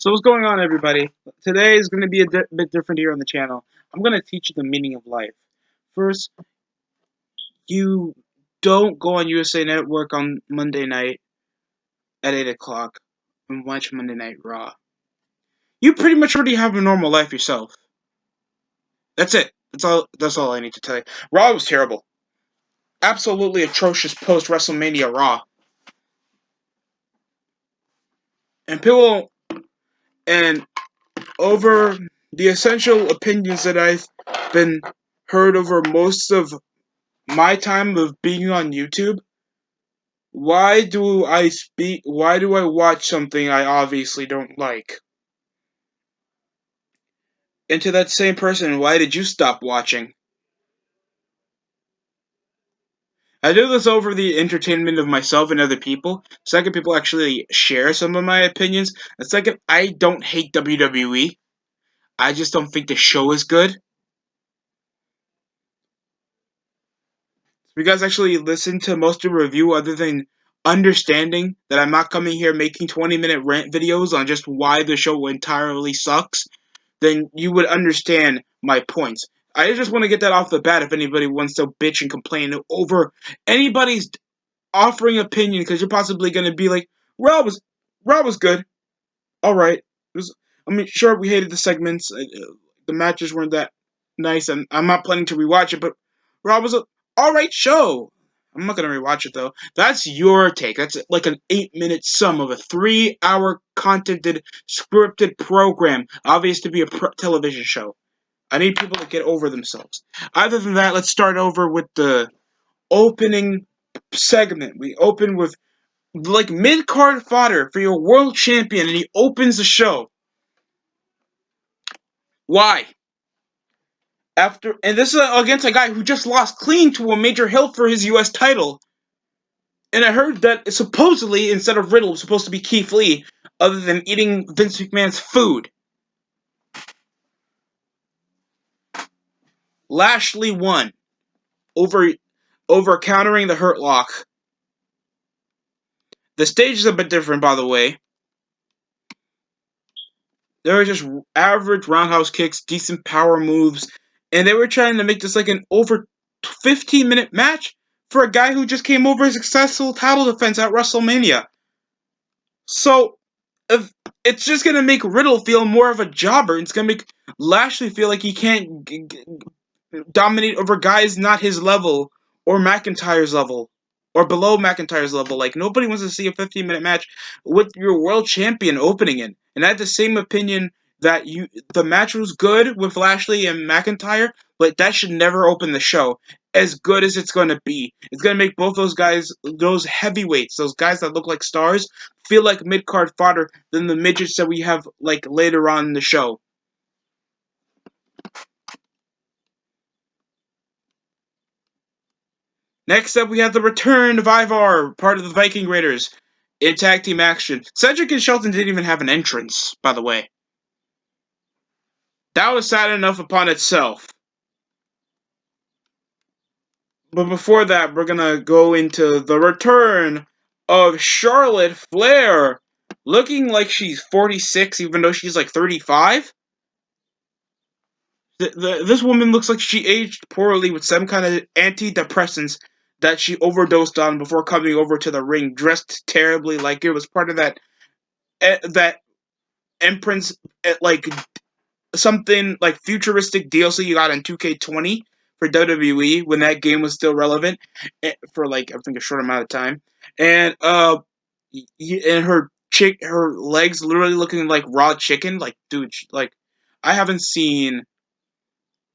So what's going on, everybody? Today is going to be a bit different here on the channel. I'm going to teach you the meaning of life. First, you don't go on USA Network on Monday night at 8 o'clock and watch Monday Night Raw. You pretty much already have a normal life yourself. That's it. That's all I need to tell you. Raw was terrible. Absolutely atrocious post-WrestleMania Raw. And people, and over the essential opinions that I've been heard over most of my time of being on YouTube, why do I watch something I obviously don't like? And to that same person, why did you stop watching? I do this over the entertainment of myself and other people. Second, people actually share some of my opinions. And second, I don't hate WWE. I just don't think the show is good. You guys actually listen to most of the review other than understanding that I'm not coming here making 20-minute rant videos on just why the show entirely sucks, then you would understand my points. I just want to get that off the bat if anybody wants to bitch and complain over anybody's offering opinion, because you're possibly going to be like, Raw was good. Alright. Sure, we hated the segments. The matches weren't that nice, and I'm not planning to rewatch it, but Raw was a alright show. I'm not gonna rewatch it though. That's your take. That's like an 8-minute sum of a 3-hour contented, scripted program, obvious to be a television show. I need people to get over themselves. Other than that, let's start over with the opening segment. We open with like mid-card fodder for your world champion, and he opens the show. Why? And this is against a guy who just lost clean to a major hill for his U.S. title. And I heard that supposedly, instead of Riddle, it was supposed to be Keith Lee, other than eating Vince McMahon's food. Lashley won over countering the Hurt Lock. The stage is a bit different, by the way. They were just average roundhouse kicks, decent power moves, and they were trying to make this like an over 15-minute match for a guy who just came over a successful title defense at WrestleMania. So, it's just going to make Riddle feel more of a jobber. It's going to make Lashley feel like he can't dominate over guys not his level, or McIntyre's level, or below McIntyre's level. Like, nobody wants to see a 15-minute match with your world champion opening it. And I had the same opinion that the match was good with Lashley and McIntyre, but that should never open the show. As good as it's going to be, it's going to make both those guys, those heavyweights, those guys that look like stars, feel like mid-card fodder than the midgets that we have like later on in the show. Next up, we have the return of Ivar, part of the Viking Raiders, in tag team action. Cedric and Shelton didn't even have an entrance, by the way. That was sad enough upon itself. But before that, we're gonna go into the return of Charlotte Flair, looking like she's 46, even though she's like 35. This woman looks like she aged poorly with some kind of antidepressants that she overdosed on before coming over to the ring, dressed terribly, like it was part of that Empress, like something like futuristic DLC you got in 2K20 for WWE when that game was still relevant, for like I think a short amount of time, and her legs literally looking like raw chicken. Like, dude, like I haven't seen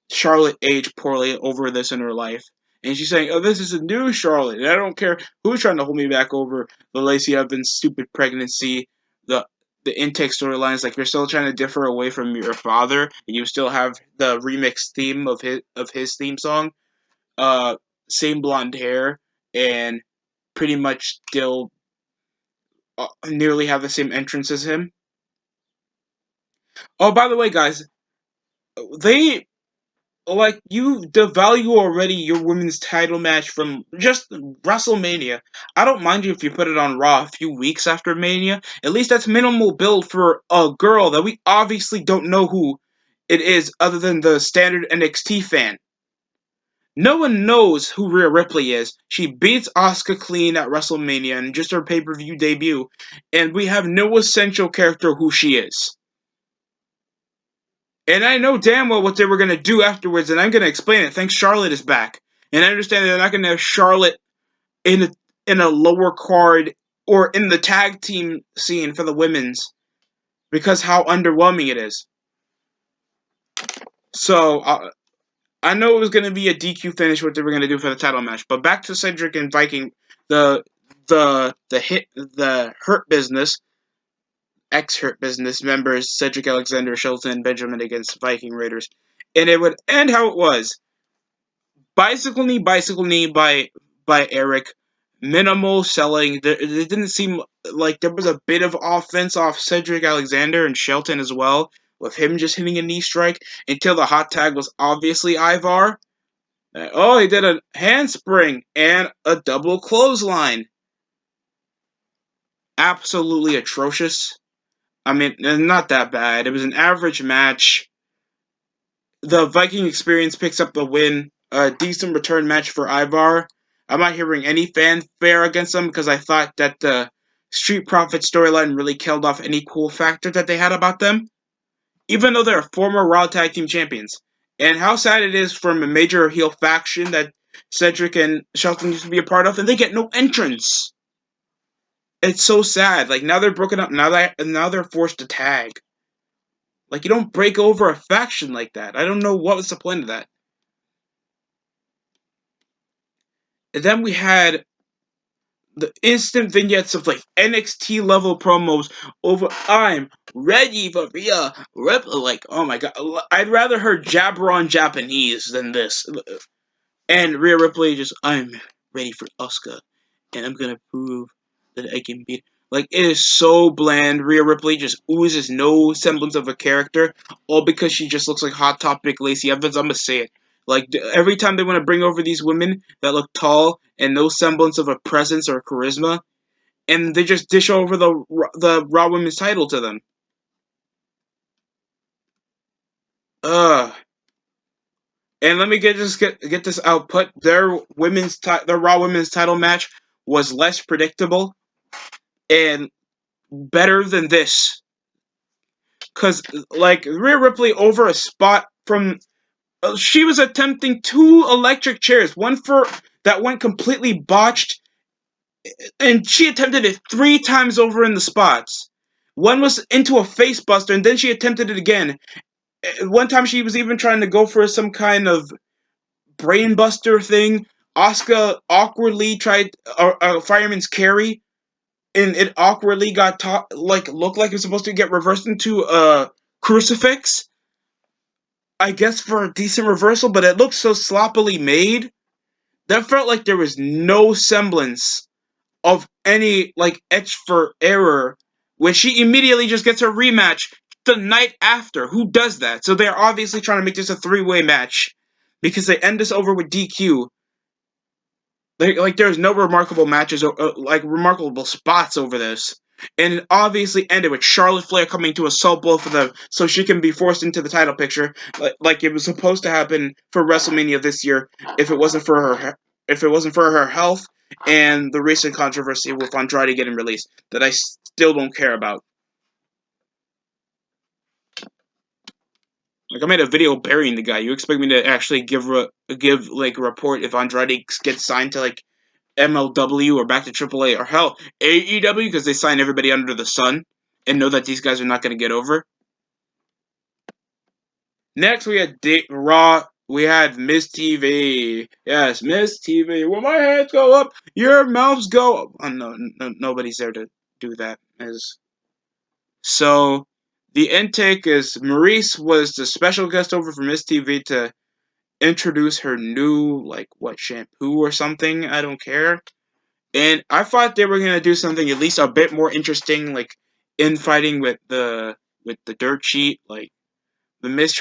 Charlotte age poorly over this in her life. And she's saying, "Oh, this is a new Charlotte, and I don't care who's trying to hold me back over the Lacey Evans stupid pregnancy, the intake storylines. Like, you're still trying to differ away from your father, and you still have the remix theme of his theme song, same blonde hair, and pretty much still nearly have the same entrance as him." Oh, by the way, guys, they like, you devalue already your women's title match from just WrestleMania. I don't mind you if you put it on Raw a few weeks after Mania. At least that's minimal build for a girl that we obviously don't know who it is other than the standard NXT fan. No one knows who Rhea Ripley is. She beats Asuka clean at WrestleMania in just her pay-per-view debut, and we have no essential character who she is. And I know damn well what they were going to do afterwards, and I'm going to explain it. Thanks, Charlotte is back. And I understand they're not going to have Charlotte in a lower card or in the tag team scene for the women's because how underwhelming it is. So, I know it was going to be a DQ finish what they were going to do for the title match, but back to Cedric and Viking, the Hurt Business, ex-Hurt Business members Cedric Alexander, Shelton, and Benjamin against Viking Raiders, and it would end how it was. Bicycle Knee by Eric. Minimal selling. It didn't seem like there was a bit of offense off Cedric Alexander and Shelton as well, with him just hitting a knee strike until the hot tag was obviously Ivar. Oh, he did a handspring and a double clothesline. Absolutely atrocious. I mean, not that bad. It was an average match. The Viking Experience picks up the win. A decent return match for Ivar. I'm not hearing any fanfare against them because I thought that the Street Profits storyline really killed off any cool factor that they had about them, even though they're former Raw Tag Team Champions. And how sad it is from a major heel faction that Cedric and Shelton used to be a part of, and they get no entrance. It's so sad. Like, now they're broken up. Now they're forced to tag. Like, you don't break over a faction like that. I don't know what was the point of that. And then we had the instant vignettes of like NXT level promos over I'm ready for Rhea Ripley. Like, oh my god, I'd rather her jabber on Japanese than this. And Rhea Ripley just, I'm ready for Asuka, and I'm gonna prove that I can beat. Like, it is so bland. Rhea Ripley just oozes no semblance of a character, all because she just looks like Hot Topic Lacey Evans. I'm gonna say it. Like, every time they want to bring over these women that look tall and no semblance of a presence or charisma, and they just dish over the Raw Women's title to them. Ugh. And let me get this output. Their Raw Women's title match was less predictable and better than this. Cause like Rhea Ripley over a spot from she was attempting 2 electric chairs, one for that went completely botched, and she attempted it 3 times over in the spots. One was into a face buster, and then she attempted it again. One time she was even trying to go for some kind of brainbuster thing. Asuka awkwardly tried a fireman's carry, and it awkwardly got looked like it was supposed to get reversed into a crucifix. I guess for a decent reversal, but it looked so sloppily made that felt like there was no semblance of any like etch for error. When she immediately just gets her rematch the night after. Who does that? So they're obviously trying to make this a 3-way match because they end this over with DQ. Like there's no remarkable matches or like remarkable spots over this. And it obviously ended with Charlotte Flair coming to assault both of them so she can be forced into the title picture, like it was supposed to happen for WrestleMania this year if it wasn't for her health and the recent controversy with Andrade getting released that I still don't care about. Like, I made a video burying the guy. You expect me to actually give like a report if Andrade gets signed to like MLW or back to AAA or hell AEW because they sign everybody under the sun and know that these guys are not going to get over. Next, we had Raw. We had Miss TV. Yes, Miss TV. When my hands go up, your mouths go up. Oh, no, nobody's there to do that. So, the intake is Maurice was the special guest over for Miss TV to introduce her new, like, what, shampoo or something? I don't care. And I thought they were gonna do something at least a bit more interesting, like infighting with the dirt sheet, like The Miz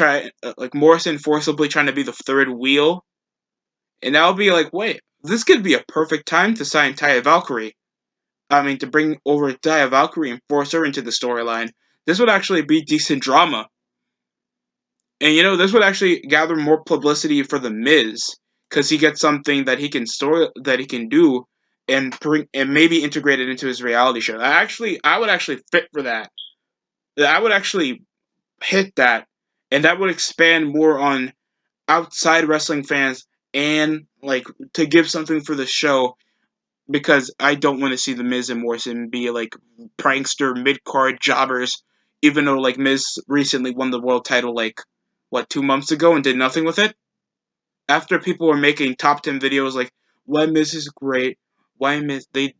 like Morrison forcibly trying to be the third wheel, and I'll be like, wait, this could be a perfect time to sign Taya Valkyrie. I mean, to bring over Taya Valkyrie and force her into the storyline. This would actually be decent drama. And this would actually gather more publicity for the Miz because he gets something that he can do and bring and maybe integrate it into his reality show. I would actually fit for that. I would actually hit that, and that would expand more on outside wrestling fans and like to give something for the show because I don't want to see the Miz and Morrison be like prankster mid card jobbers. Even though like Miz recently won the world title like 2 months ago and did nothing with it. After people were making top 10 videos like why Miz is great, why Miz they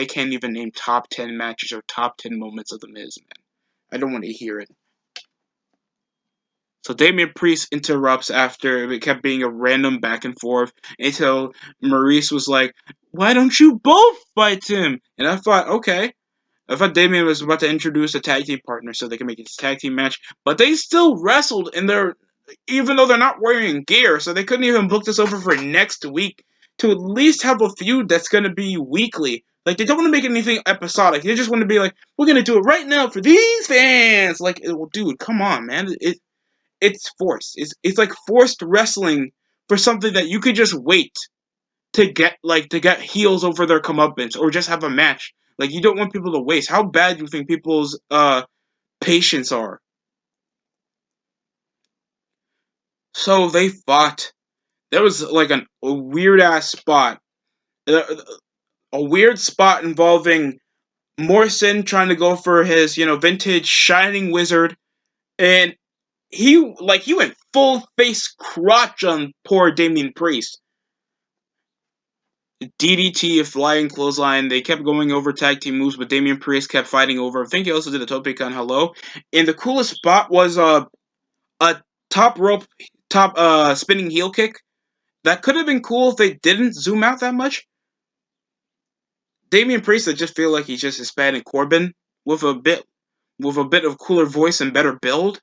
can't even name top 10 matches or top 10 moments of the Miz, man. I don't want to hear it. So Damian Priest interrupts after it kept being a random back and forth until Maurice was like, "Why don't you both fight him?" And I thought, okay. I thought Damian was about to introduce a tag team partner so they can make it a tag team match, but they still wrestled in their, even though they're not wearing gear, so they couldn't even book this over for next week to at least have a feud that's going to be weekly. Like, they don't want to make anything episodic. They just want to be like, we're going to do it right now for these fans. Like, well, dude, come on, man. It's forced. It's like forced wrestling for something that you could just wait to get heels over their comeuppance or just have a match. Like you don't want people to waste. How bad do you think people's patience are? So they fought. There was like a weird ass spot. A weird spot involving Morrison trying to go for his, vintage Shining Wizard, and he went full face crotch on poor Damian Priest. DDT, a flying clothesline. They kept going over tag team moves, but Damian Priest kept fighting over. I think he also did a tope con hello. And the coolest spot was a top rope, top spinning heel kick. That could have been cool if they didn't zoom out that much. Damian Priest, I just feel like he's just Hispanic Corbin with a bit of cooler voice and better build.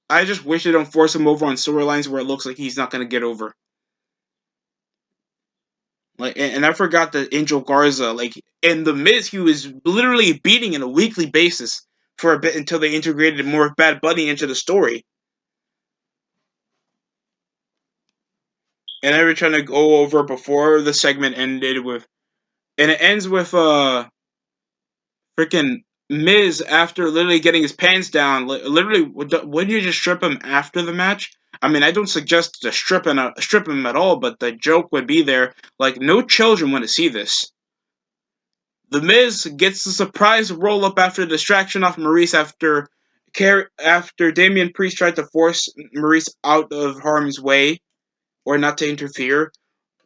I just wish they don't force him over on storylines where it looks like he's not going to get over. Like, and I forgot that Angel Garza, like in the Miz, he was literally beating on a weekly basis for a bit until they integrated more Bad Bunny into the story. And I were trying to go over before the segment ended with, and it ends with freaking Miz after literally getting his pants down. Literally, wouldn't you just strip him after the match? I mean, I don't suggest to strip him at all, but the joke would be there. Like, no children want to see this. The Miz gets the surprise roll up after the distraction off Maurice after Damian Priest tried to force Maurice out of harm's way or not to interfere.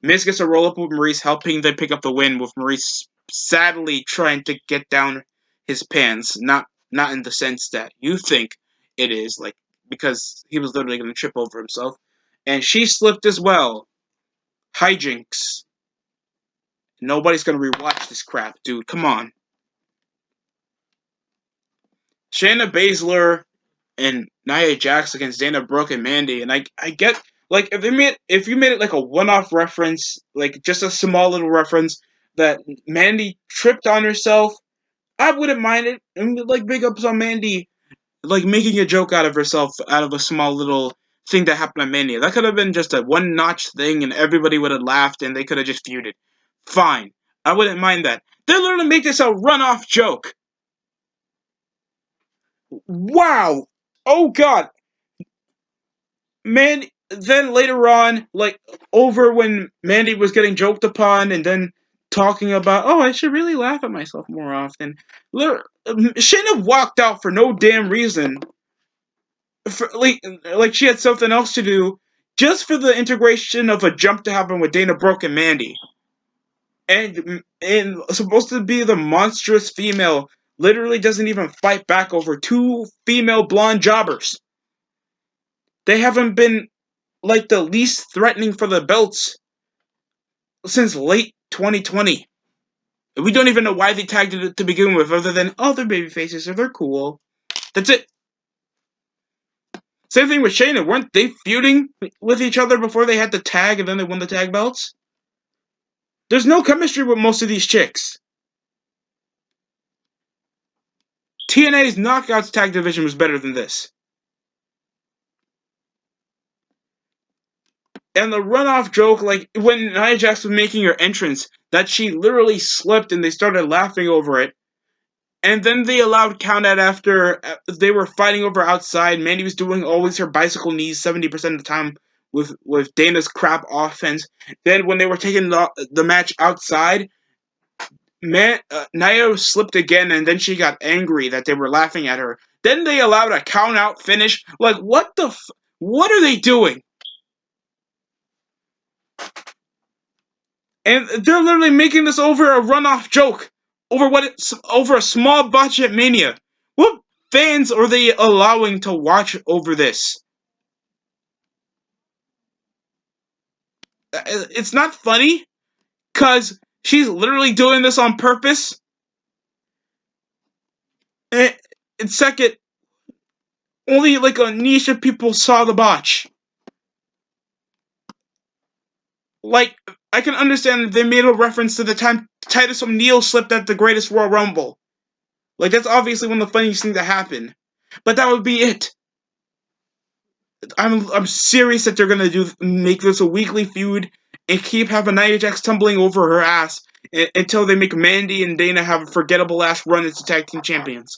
Miz gets a roll up with Maurice, helping them pick up the win, with Maurice sadly trying to get down his pants, not in the sense that you think it is, like because he was literally going to trip over himself. And she slipped as well. Hijinks. Nobody's going to rewatch this crap, dude. Come on. Shayna Baszler and Nia Jax against Dana Brooke and Mandy, and I get like if you made it like a one-off reference, like just a small little reference that Mandy tripped on herself, I wouldn't mind it. And like big ups on Mandy, like making a joke out of herself out of a small little thing that happened on Mania. That could have been just a one-notch thing, and everybody would have laughed, and they could have just feuded. Fine, I wouldn't mind that. They're literally make this a run-off joke. Wow. Oh God, man, then later on, like over when Mandy was getting joked upon, and then talking about, oh, I should really laugh at myself more often. Shouldn't have walked out for no damn reason. Like she had something else to do, just for the integration of a jump to happen with Dana Brooke and Mandy, and supposed to be the monstrous female, literally doesn't even fight back over two female blonde jobbers. They haven't been like the least threatening for the belts since late 2020. We don't even know why they tagged it to begin with, other than, oh, they're baby faces, so they're cool. That's it. Same thing with Shayna. Weren't they feuding with each other before they had the tag and then they won the tag belts? There's no chemistry with most of these chicks. TNA's Knockouts tag division was better than this. And the runoff joke, like when Nia Jax was making her entrance, that she literally slipped and they started laughing over it. And then they allowed count out after they were fighting over outside. Mandy was doing always her bicycle knees 70% of the time with Dana's crap offense. Then when they were taking the match outside, Nia slipped again, and then she got angry that they were laughing at her. Then they allowed a count out finish. Like, what the what are they doing? And they're literally making this over a runoff joke. Over a small botch at Mania. What fans are they allowing to watch over this? It's not funny, because she's literally doing this on purpose. And second, only like a niche of people saw the botch. Like, I can understand that they made a reference to the time Titus O'Neil slipped at the Greatest Royal Rumble. Like, that's obviously one of the funniest things that happened. But that would be it. I'm serious that they're gonna make this a weekly feud and keep having Nia Jax tumbling over her ass until they make Mandy and Dana have a forgettable ass run as tag team champions.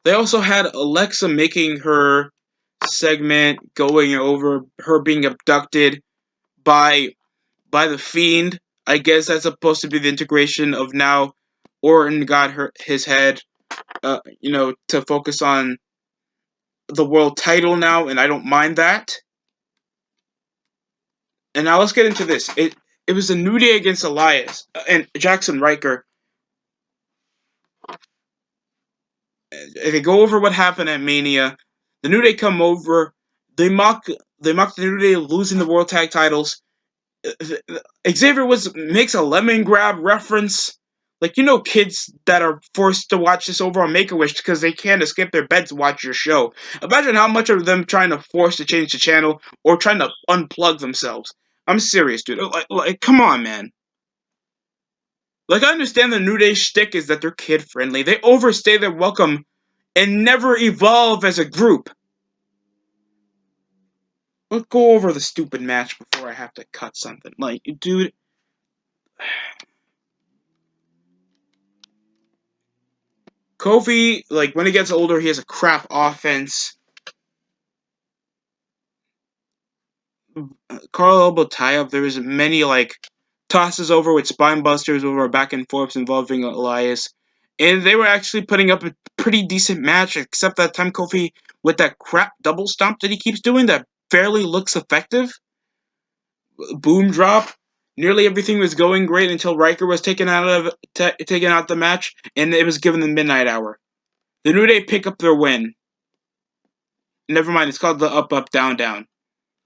They also had Alexa making her segment going over her being abducted by the Fiend. I guess that's supposed to be the integration of now Orton got his head, to focus on the world title now, and I don't mind that. And now let's get into this. It was a New Day against Elias and Jackson Riker. They go over what happened at Mania. The New Day come over. They mock the New Day losing the World Tag Titles. Xavier makes a lemon grab reference. Like, kids that are forced to watch this over on Make-A-Wish because they can't escape their beds to watch your show. Imagine how much of them trying to force to change the channel or trying to unplug themselves. I'm serious, dude. Like, come on, man. Like, I understand the New Day shtick is that they're kid-friendly. They overstay their welcome and never evolve as a group. Let's go over the stupid match before I have to cut something. Like, dude... Kofi, like, when he gets older, he has a crap offense. Carl elbow tie-up, there was many, like, tosses over with spine busters over back and forths involving Elias. And they were actually putting up a pretty decent match, except that time Kofi, with that crap double stomp that he keeps doing that fairly looks effective. Boom drop. Nearly everything was going great until Riker was taken out the match, and it was given the midnight hour. The New Day pick up their win. Never mind, it's called the up, up, down, down.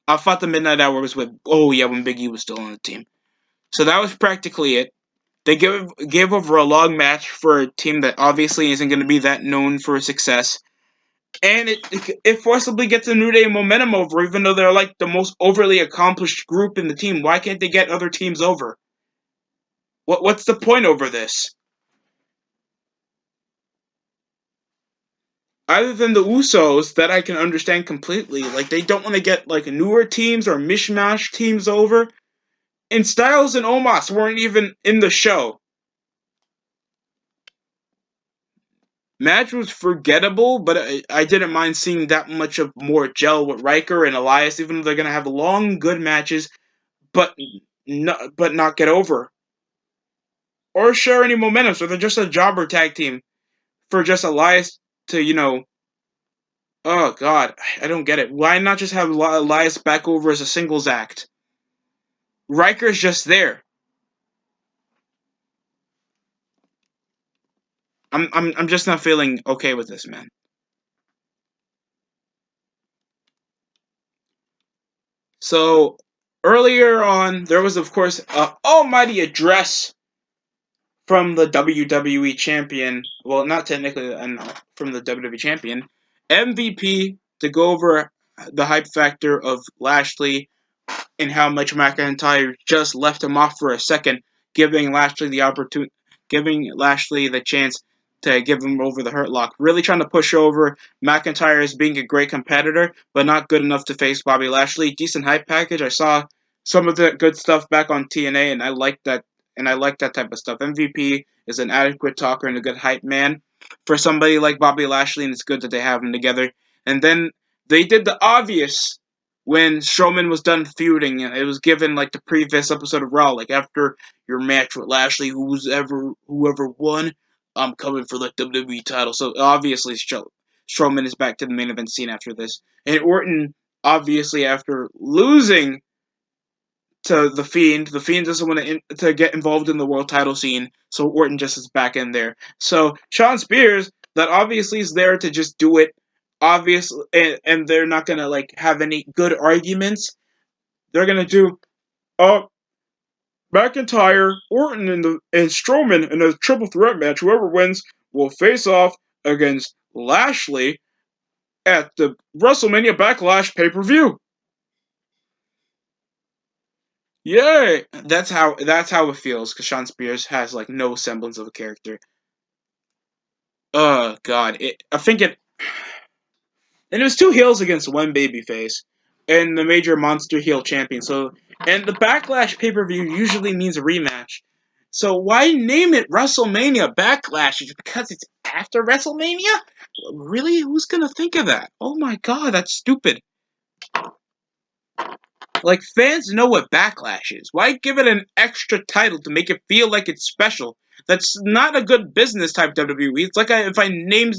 I thought the midnight hour was when Big E was still on the team. So that was practically it. They gave over a long match for a team that obviously isn't going to be that known for success. And it forcibly gets the New Day momentum over, even though they're like the most overly accomplished group in the team. Why can't they get other teams over? What's the point over this? Other than the Usos, that I can understand completely. Like, they don't want to get like newer teams or mishmash teams over. And Styles and Omos weren't even in the show. Match was forgettable, but I didn't mind seeing that much of more gel with Riker and Elias, even though they're gonna have long, good matches, but not get over or share any momentum. So they're just a jobber tag team for just Elias to. Oh God, I don't get it. Why not just have Elias back over as a singles act? Riker's just there. I'm just not feeling okay with this, man. So earlier on, there was of course an almighty address from the WWE champion. Well, not technically from the WWE champion. MVP to go over the hype factor of Lashley and how much McIntyre just left him off for a second, giving Lashley the chance to give him over the Hurt Lock. Really trying to push over McIntyre as being a great competitor, but not good enough to face Bobby Lashley. Decent hype package. I saw some of the good stuff back on TNA, and I like that. And I like that type of stuff. MVP is an adequate talker and a good hype man for somebody like Bobby Lashley, and it's good that they have them together. And then they did the obvious when Strowman was done feuding, and it was given like the previous episode of Raw, like after your match with Lashley, whoever won, I'm coming for the WWE title. So obviously Strowman is back to the main event scene after this, and Orton obviously after losing to the Fiend doesn't want to get involved in the world title scene, so Orton just is back in there. So Shawn Spears, that obviously is there to just do it, obviously, and they're not gonna like have any good arguments. They're gonna do McIntyre, Orton, and Strowman in a triple threat match. Whoever wins will face off against Lashley at the WrestleMania Backlash pay per view. Yay! That's how it feels because Shawn Spears has like no semblance of a character. Oh God, I think it, and it was two heels against one babyface, and the major monster heel champion. So, and the Backlash pay per view usually means a rematch. So why name it WrestleMania Backlash? Because it's after WrestleMania? Really? Who's gonna think of that? Oh my God, that's stupid. Like, fans know what Backlash is. Why give it an extra title to make it feel like it's special? That's not a good business type WWE. It's like if I named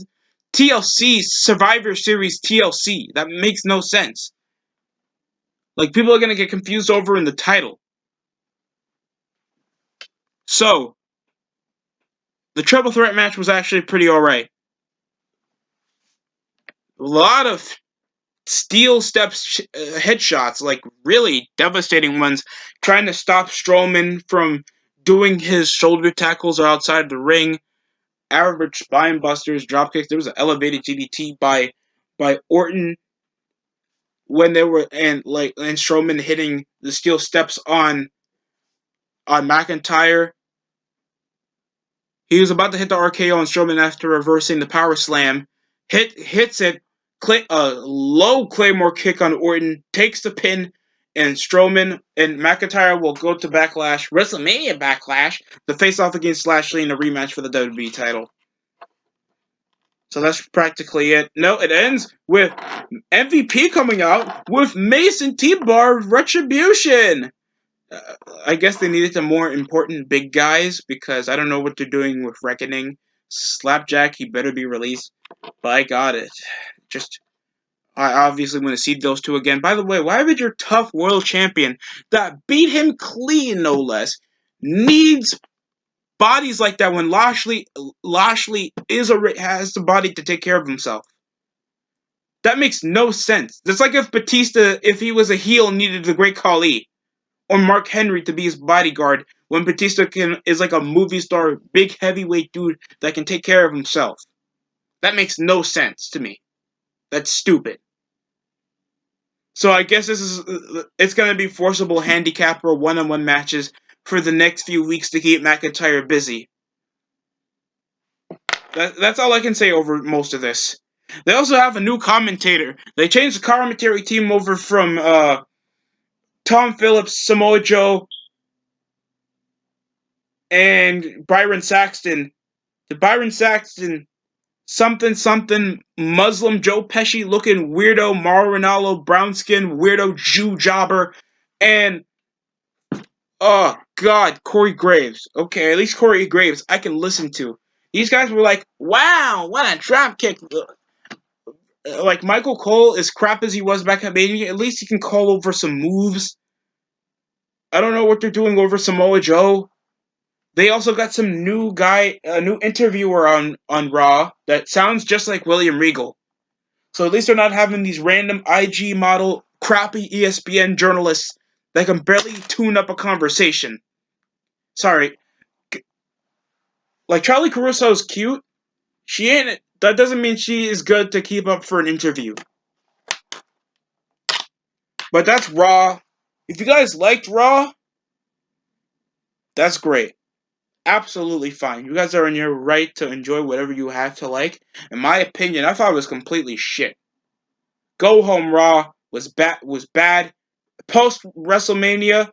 TLC Survivor Series TLC. That makes no sense. Like, people are going to get confused over in the title. So, the triple threat match was actually pretty alright. A lot of steel steps headshots, like really devastating ones, trying to stop Strowman from doing his shoulder tackles outside the ring. Average spine busters, drop kicks. There was an elevated GDT by Orton when they were and Strowman hitting the steel steps on McIntyre. He was about to hit the RKO on Strowman after reversing the power slam. Hits it. A low Claymore kick on Orton. Takes the pin. And Strowman and McIntyre will go to Backlash, WrestleMania Backlash, to face off against Lashley in a rematch for the WWE title. So that's practically it. No, it ends with MVP coming out with Mason T-Bar Retribution. I guess they needed some more important big guys because I don't know what they're doing with Reckoning. Slapjack, he better be released. By God, it just I obviously want to see those two again. By the way, why would your tough world champion that beat him clean, no less, needs bodies like that when Lashley has the body to take care of himself? That makes no sense. That's like if Batista, if he was a heel, needed the Great Khali or Mark Henry to be his bodyguard when Batista is like a movie star, big heavyweight dude that can take care of himself. That makes no sense to me. That's stupid. So I guess it's going to be forcible handicap or one-on-one matches for the next few weeks to keep McIntyre busy. That's all I can say over most of this. They also have a new commentator. They changed the commentary team over from Tom Phillips, Samoa Joe, and Byron Saxton. The Byron Saxton something Muslim Joe Pesci looking weirdo Mauro Ranallo brown skin weirdo Jew jobber, and oh God, Corey Graves. Okay, at least Corey Graves I can listen to. These guys were like, wow, what a drop kick. Like Michael Cole, as crap as he was back at Mania, at least he can call over some moves. I don't know what they're doing over Samoa Joe. They also got some new guy, a new interviewer on Raw that sounds just like William Regal. So at least they're not having these random IG model, crappy ESPN journalists that can barely tune up a conversation. Sorry. Like, Charlie Caruso is cute. She ain't That doesn't mean she is good to keep up for an interview. But that's Raw. If you guys liked Raw, that's great. Absolutely fine. You guys are in your right to enjoy whatever you have to like. In my opinion, I thought it was completely shit. Go Home Raw was bad. Post WrestleMania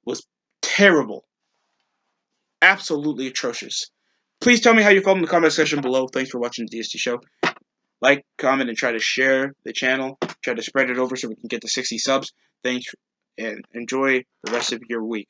was terrible. Absolutely atrocious. Please tell me how you felt in the comment section below. Thanks for watching the DST show. Like, comment, and try to share the channel. Try to spread it over so we can get to 60 subs. Thanks, and enjoy the rest of your week.